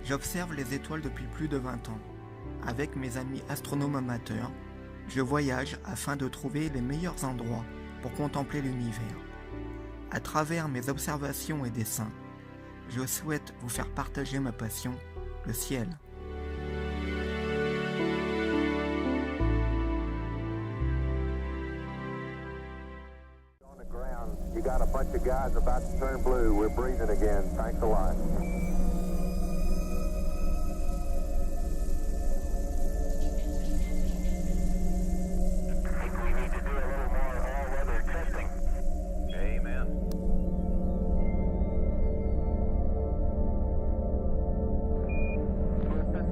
J'observe les étoiles depuis plus de 20 ans. Avec mes amis astronomes amateurs, je voyage afin de trouver les meilleurs endroits pour contempler l'univers. À travers mes observations et dessins, je souhaite vous faire partager ma passion, le ciel. On the ground, you got a bunch of guys about to turn blue. We're breathing again. Thanks a lot. I think we need to do a little more all-weather testing. Amen. Listen,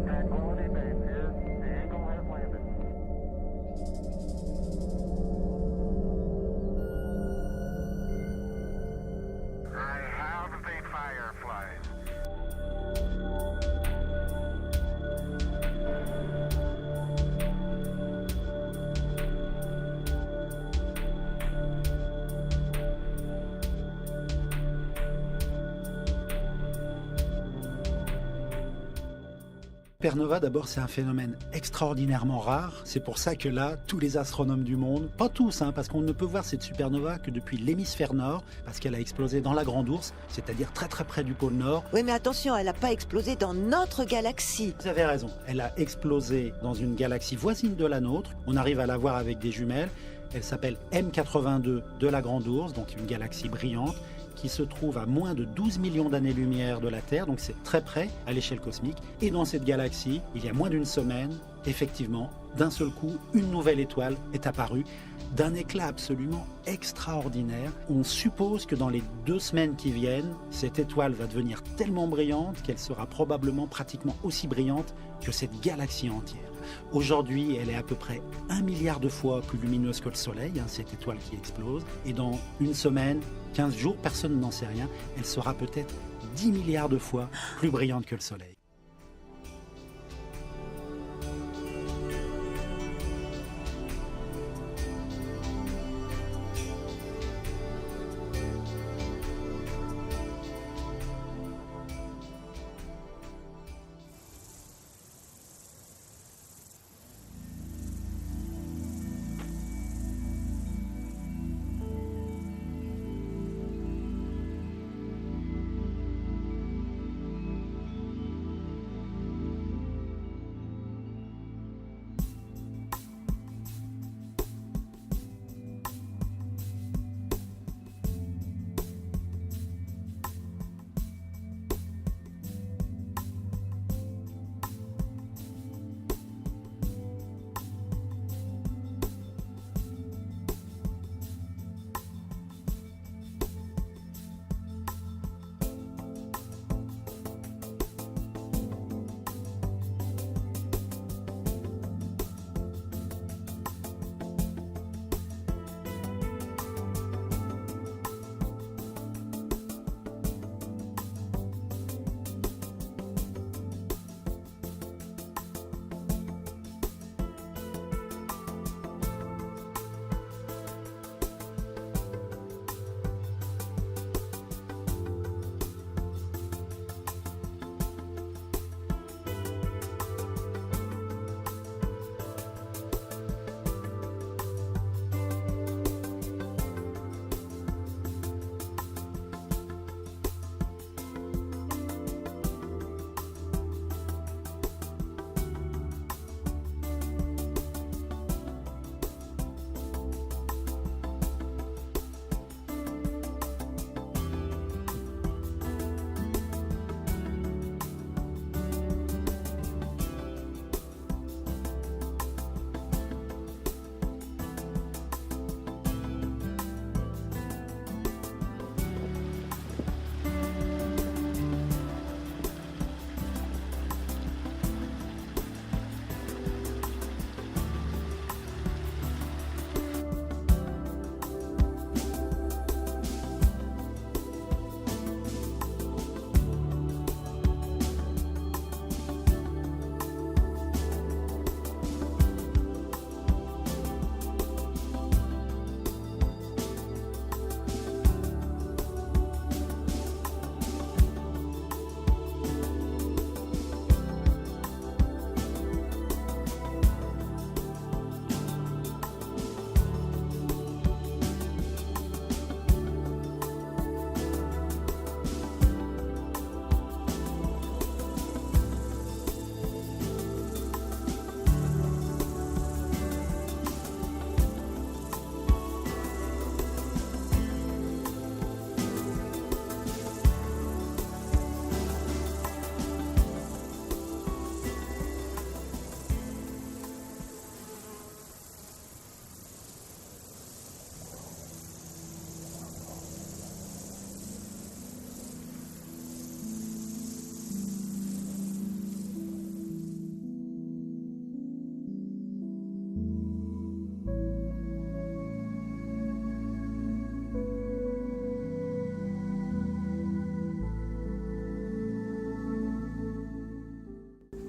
Tranquility Base here. The Eagle has landed. I have the fireflies. Supernova, d'abord, c'est un phénomène extraordinairement rare. C'est pour ça que là, tous les astronomes du monde, pas tous, parce qu'on ne peut voir cette supernova que depuis l'hémisphère nord, parce qu'elle a explosé dans la Grande Ourse, c'est-à-dire très très près du pôle Nord. Oui, mais attention, elle n'a pas explosé dans notre galaxie. Vous avez raison, elle a explosé dans une galaxie voisine de la nôtre. On arrive à la voir avec des jumelles. Elle s'appelle M82 de la Grande Ourse, donc une galaxie brillante, qui se trouve à moins de 12 millions d'années-lumière de la Terre, donc c'est très près à l'échelle cosmique. Et dans cette galaxie, il y a moins d'une semaine, effectivement, d'un seul coup, une nouvelle étoile est apparue, d'un éclat absolument extraordinaire. On suppose que dans les 2 semaines qui viennent, cette étoile va devenir tellement brillante qu'elle sera probablement pratiquement aussi brillante que cette galaxie entière. Aujourd'hui, elle est à peu près 1 milliard de fois plus lumineuse que le Soleil, cette étoile qui explose. Et dans une semaine, 15 jours, personne n'en sait rien, elle sera peut-être 10 milliards de fois plus brillante que le Soleil.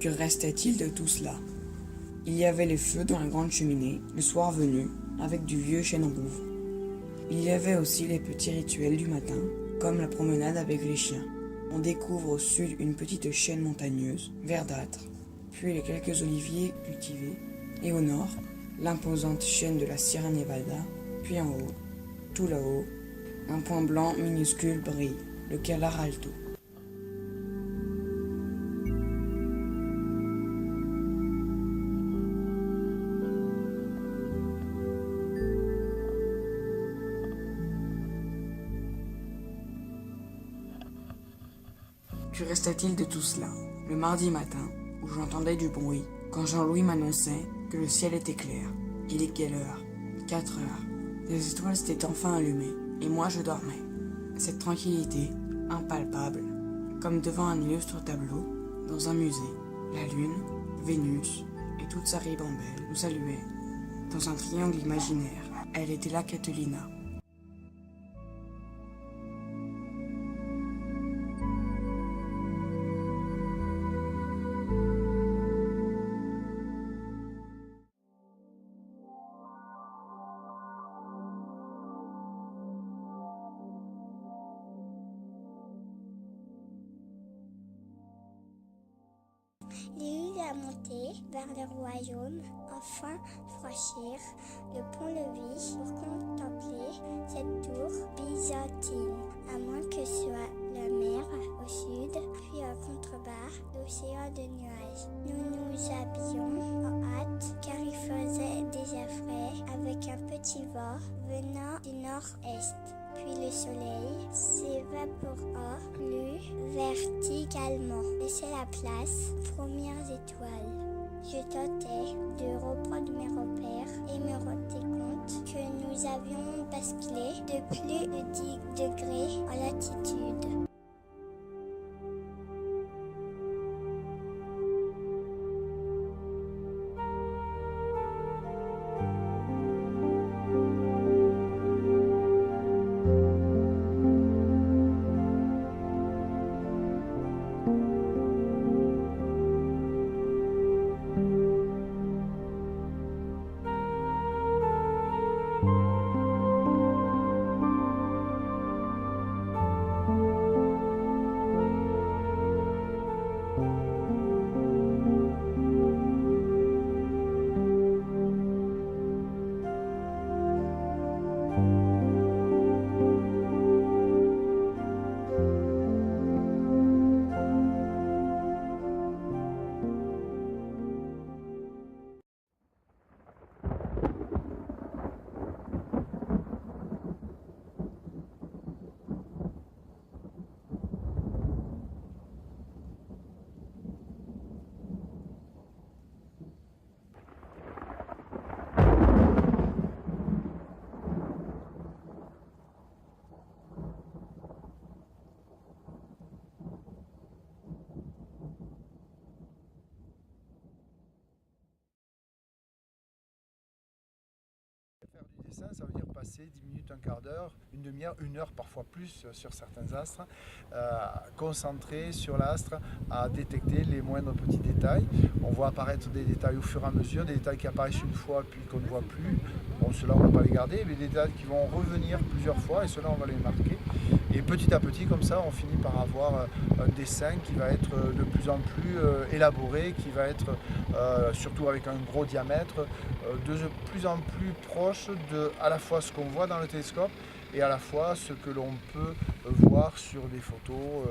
Que restait-il de tout cela? Il y avait les feux dans la grande cheminée, le soir venu, avec du vieux chêne rouge. Il y avait aussi les petits rituels du matin, comme la promenade avec les chiens. On découvre au sud une petite chaîne montagneuse, verdâtre, puis les quelques oliviers cultivés, et au nord, l'imposante chaîne de la Sierra Nevada, puis en haut, tout là-haut, un point blanc minuscule brille, le Calar Alto. Que restait-il de tout cela? Le mardi matin, où j'entendais du bruit, quand Jean-Louis m'annonçait que le ciel était clair. Il est quelle heure? 4 heures. Les étoiles s'étaient enfin allumées, et moi je dormais. Cette tranquillité, impalpable, comme devant un illustre tableau, dans un musée. La lune, Vénus, et toute sa ribambelle nous saluaient. Dans un triangle imaginaire, elle était là Catilina. Il eut la montée vers le royaume, enfin franchir le pont-levis pour contempler cette tour byzantine, à moins que soit la mer au sud, puis en contrebas l'océan de nuages. Nous nous habillions en hâte, car il faisait déjà frais, avec un petit vent venant du nord-est. Puis le soleil s'évapora plus verticalement, laissait la place aux premières étoiles. Je tentais de reprendre mes repères et me rendais compte que nous avions basculé de plus de 10 degrés en latitude. Faire du dessin, ça veut dire passer 10 minutes, un quart d'heure, une demi-heure, une heure, parfois plus sur certains astres, concentré sur l'astre à détecter les moindres petits détails. On voit apparaître des détails au fur et à mesure, des détails qui apparaissent une fois puis qu'on ne voit plus. Bon, ceux-là on ne va pas les garder, mais des détails qui vont revenir plusieurs fois et ceux-là on va les marquer. Et petit à petit, comme ça, on finit par avoir un dessin qui va être de plus en plus élaboré, qui va être, surtout avec un gros diamètre, de plus en plus proche de à la fois ce qu'on voit dans le télescope et à la fois ce que l'on peut voir sur des photos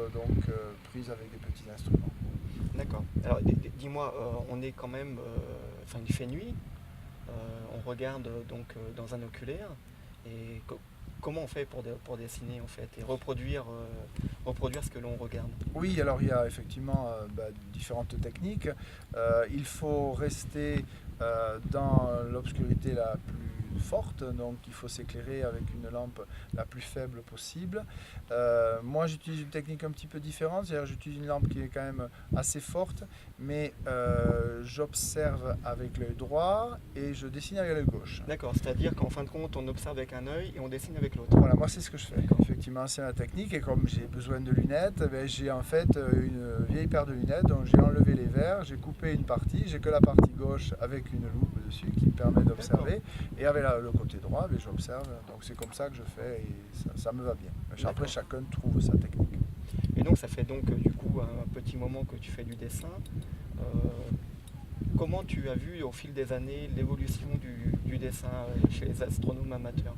prises avec des petits instruments. D'accord. Alors dis-moi, on est quand même, enfin il fait nuit, on regarde donc dans un oculaire et comment on fait pour dessiner en fait et reproduire ce que l'on regarde? Oui, alors il y a effectivement différentes techniques. Il faut rester dans l'obscurité la plus forte, donc il faut s'éclairer avec une lampe la plus faible possible. Moi j'utilise une technique un petit peu différente, c'est-à-dire j'utilise une lampe qui est quand même assez forte, mais j'observe avec l'œil droit et je dessine avec l'œil gauche. D'accord, c'est-à-dire qu'en fin de compte, on observe avec un œil et on dessine avec l'autre. Voilà, moi c'est ce que je fais. Effectivement, c'est ma technique, et comme j'ai besoin de lunettes, j'ai en fait une vieille paire de lunettes, donc j'ai enlevé les verres, j'ai coupé une partie, j'ai que la partie gauche avec une loupe dessus qui me permet d'observer, et avec le côté droit, j'observe. Donc c'est comme ça que je fais et ça me va bien. Après, chacun trouve sa technique. Et donc ça fait donc du coup un petit moment que tu fais du dessin. Comment tu as vu au fil des années l'évolution du dessin chez les astronomes amateurs?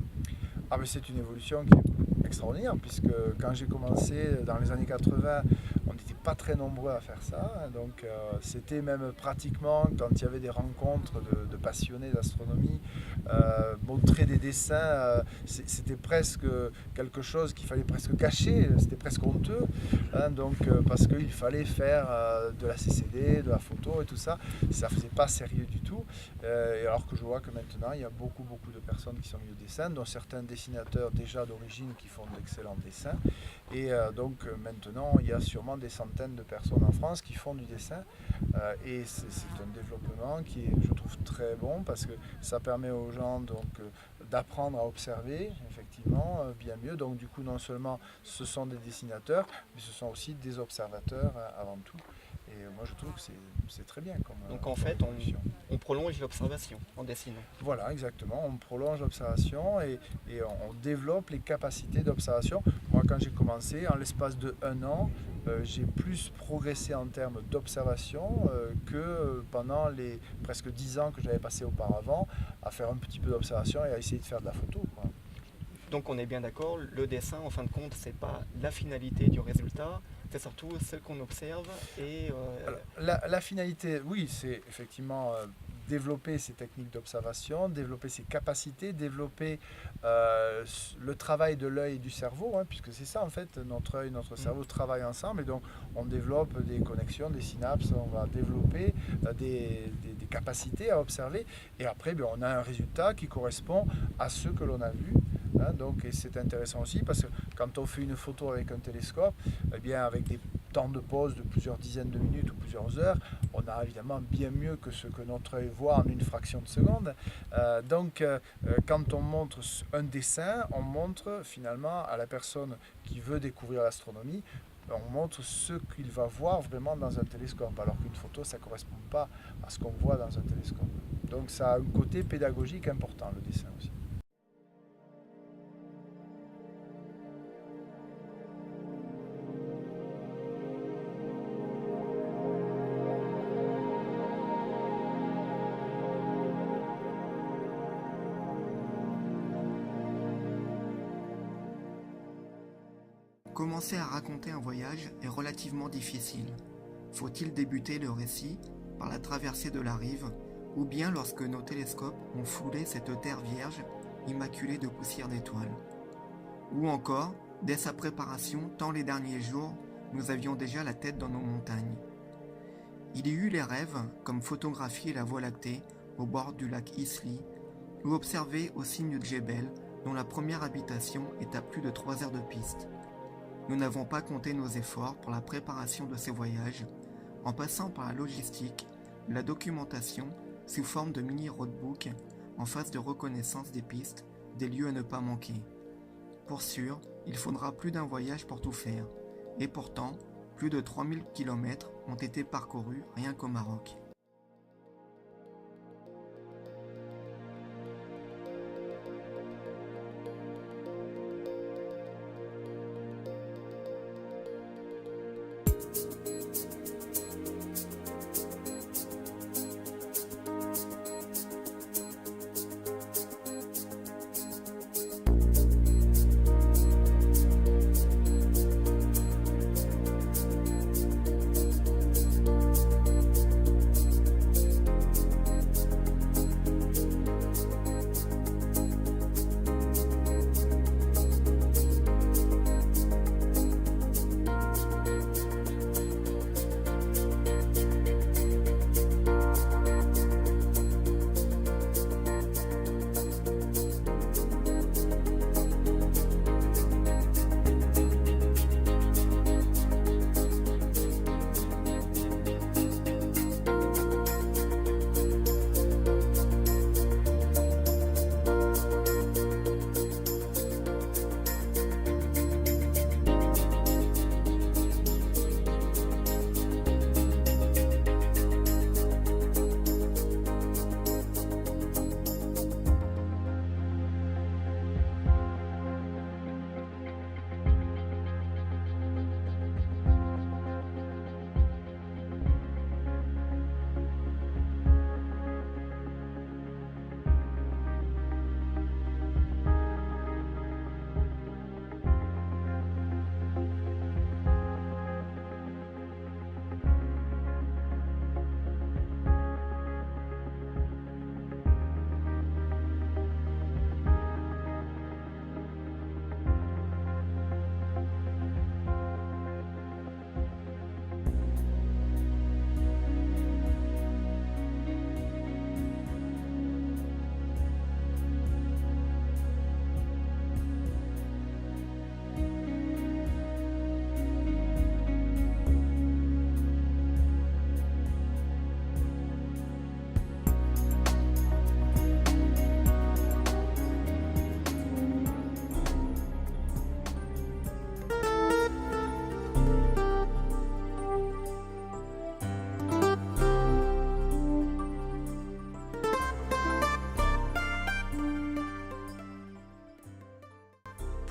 Mais c'est une évolution qui est extraordinaire, puisque quand j'ai commencé dans les années 80, on n'était pas très nombreux à faire ça, donc c'était même pratiquement, quand il y avait des rencontres de passionnés d'astronomie, montrer des dessins, c'était presque quelque chose qu'il fallait presque cacher, c'était presque honteux, parce qu'il fallait faire de la CCD, de la photo et tout ça, ça faisait pas sérieux du tout, et alors que je vois que maintenant il y a beaucoup de personnes qui sont mis au dessin, dont certains dessinateurs déjà d'origine qui font d'excellents dessins, et donc maintenant il y a sûrement des centaines de personnes en France qui font du dessin, et c'est un développement qui est, je trouve, très bon, parce que ça permet aux gens d'apprendre à observer effectivement bien mieux. Donc du coup, non seulement ce sont des dessinateurs, mais ce sont aussi des observateurs avant tout. Et moi je trouve que c'est très bien comme. Donc en fait, on prolonge l'observation en dessinant. Voilà, exactement, on prolonge l'observation et on développe les capacités d'observation. Moi, quand j'ai commencé, en l'espace de 1 an, j'ai plus progressé en termes d'observation que pendant les presque 10 ans que j'avais passé auparavant à faire un petit peu d'observation et à essayer de faire de la photo, quoi. Donc on est bien d'accord, le dessin en fin de compte, c'est pas la finalité du résultat, c'est surtout ce qu'on observe et... La finalité, oui, c'est effectivement développer ces techniques d'observation, développer ses capacités, développer le travail de l'œil et du cerveau, puisque c'est ça en fait, notre œil, notre cerveau travaillent ensemble, et donc on développe des connexions, des synapses, on va développer des capacités à observer, et après on a un résultat qui correspond à ce que l'on a vu. Et c'est intéressant aussi parce que quand on fait une photo avec un télescope, avec des temps de pause de plusieurs dizaines de minutes ou plusieurs heures, on a évidemment bien mieux que ce que notre œil voit en une fraction de seconde. Quand on montre un dessin, on montre finalement à la personne qui veut découvrir l'astronomie, on montre ce qu'il va voir vraiment dans un télescope, alors qu'une photo, ça ne correspond pas à ce qu'on voit dans un télescope. Donc ça a un côté pédagogique important, le dessin aussi. Commencer à raconter un voyage est relativement difficile. Faut-il débuter le récit par la traversée de la rive, ou bien lorsque nos télescopes ont foulé cette terre vierge, immaculée de poussière d'étoiles? Ou encore, dès sa préparation, tant les derniers jours, nous avions déjà la tête dans nos montagnes. Il y eut les rêves, comme photographier la Voie lactée au bord du lac Isly, ou observer au signe de Djebel, dont la première habitation est à plus de 3 heures de piste. Nous n'avons pas compté nos efforts pour la préparation de ces voyages, en passant par la logistique, la documentation sous forme de mini-roadbook en phase de reconnaissance des pistes, des lieux à ne pas manquer. Pour sûr, il faudra plus d'un voyage pour tout faire, et pourtant, plus de 3000 km ont été parcourus rien qu'au Maroc.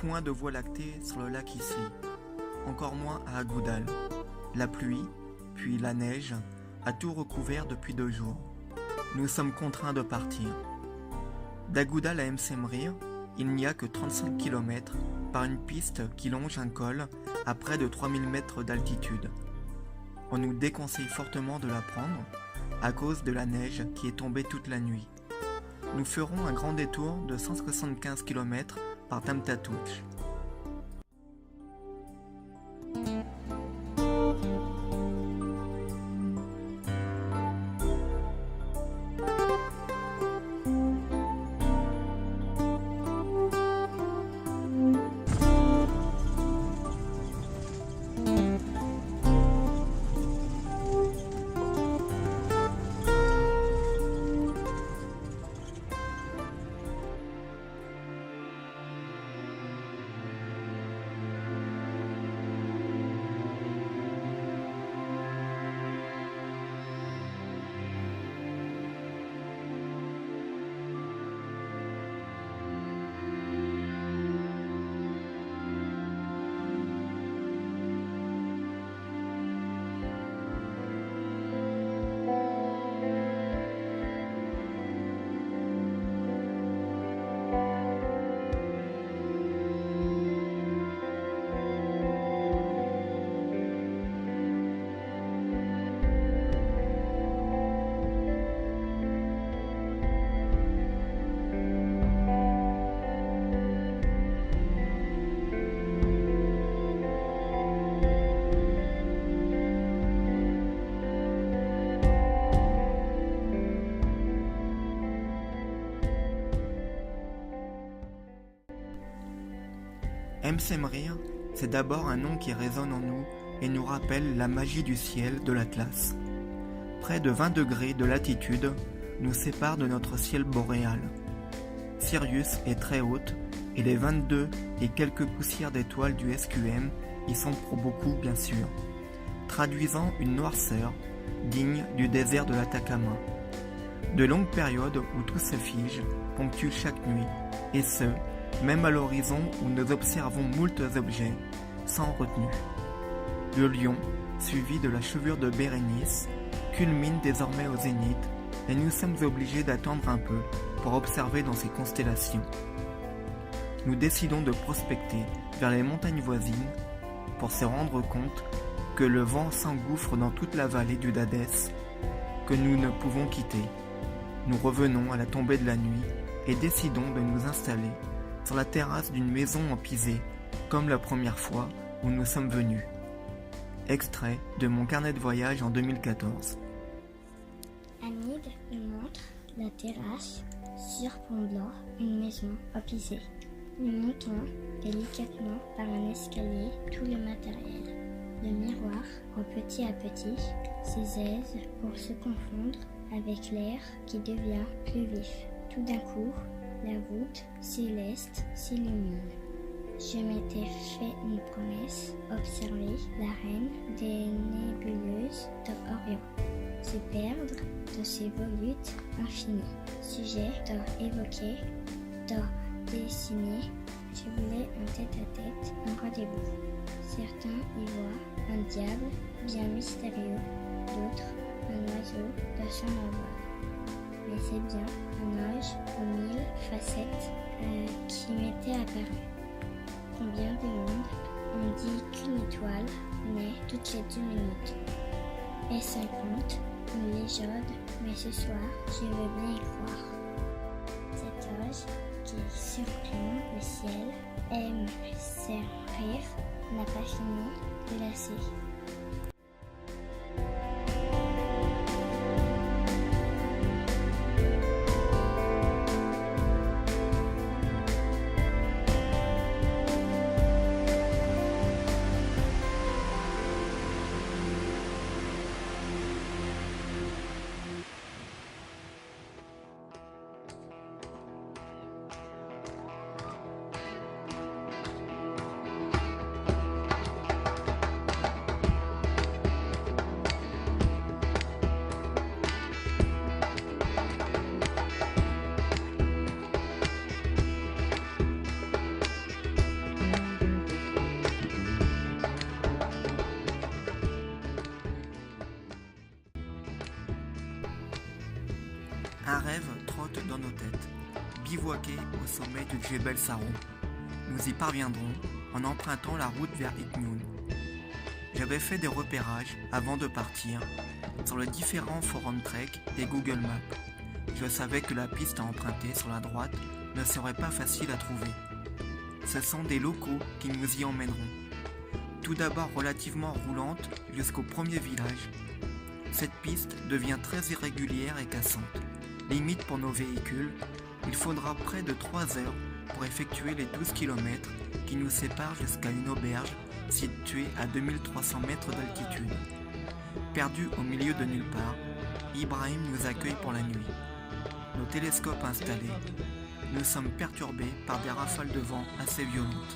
point de voie lactée sur le lac ici, encore moins à Agoudal. La pluie, puis la neige, a tout recouvert depuis 2 jours. Nous sommes contraints de partir. D'Agoudal à M'Semrir, il n'y a que 35 km par une piste qui longe un col à près de 3000 mètres d'altitude. On nous déconseille fortement de la prendre à cause de la neige qui est tombée toute la nuit. Nous ferons un grand détour de 175 km par Tamtatouch. M'Semrir, c'est d'abord un nom qui résonne en nous et nous rappelle la magie du ciel de l'Atlas. Près de 20 degrés de latitude nous séparent de notre ciel boréal. Sirius est très haute et les 22 et quelques poussières d'étoiles du SQM y sont pour beaucoup bien sûr, traduisant une noirceur digne du désert de l'Atacama. De longues périodes où tout se fige ponctuent chaque nuit, et ce, même à l'horizon où nous observons moultes objets, sans retenue. Le lion, suivi de la chevelure de Bérénice, culmine désormais au zénith, et nous sommes obligés d'attendre un peu pour observer dans ces constellations. Nous décidons de prospecter vers les montagnes voisines pour se rendre compte que le vent s'engouffre dans toute la vallée du Dadès, que nous ne pouvons quitter. Nous revenons à la tombée de la nuit et décidons de nous installer sur la terrasse d'une maison en pisé, comme la première fois où nous sommes venus. Extrait de mon carnet de voyage en 2014. Anide nous montre la terrasse sur Pont Blanc, une maison en pisé. Nous montons délicatement par un escalier tout le matériel. Le miroir, en petit à petit, ses aises pour se confondre avec l'air qui devient plus vif. Tout d'un coup, la voûte céleste s'illumine. Je m'étais fait une promesse, observer la reine des nébuleuses d'Orient, se perdre de ces volutes infinis. Sujet d'or évoqué, d'or dessiné, je voulais un tête-à-tête, un rendez-vous. Certains y voient un diable bien mystérieux, d'autres un oiseau de son envol. Mais c'est bien un ange aux 1000 facettes qui m'était apparu. Combien de monde on dit qu'une étoile naît toutes les 2 minutes. Et 50, une légende, mais ce soir, je veux bien y croire. Cet ange qui surplombe le ciel aime servir, n'a pas fini de lasser. Un rêve trotte dans nos têtes. Bivouaquer au sommet du Djebel Saron. Nous y parviendrons en empruntant la route vers Itnoun. J'avais fait des repérages avant de partir sur les différents forums Trek et Google Maps. Je savais que la piste à emprunter sur la droite ne serait pas facile à trouver. Ce sont des locaux qui nous y emmèneront. Tout d'abord relativement roulante jusqu'au premier village, cette piste devient très irrégulière et cassante. Limite pour nos véhicules, il faudra près de 3 heures pour effectuer les 12 km qui nous séparent jusqu'à une auberge située à 2300 mètres d'altitude. Perdu au milieu de nulle part, Ibrahim nous accueille pour la nuit. Nos télescopes installés, nous sommes perturbés par des rafales de vent assez violentes.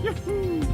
Youhou!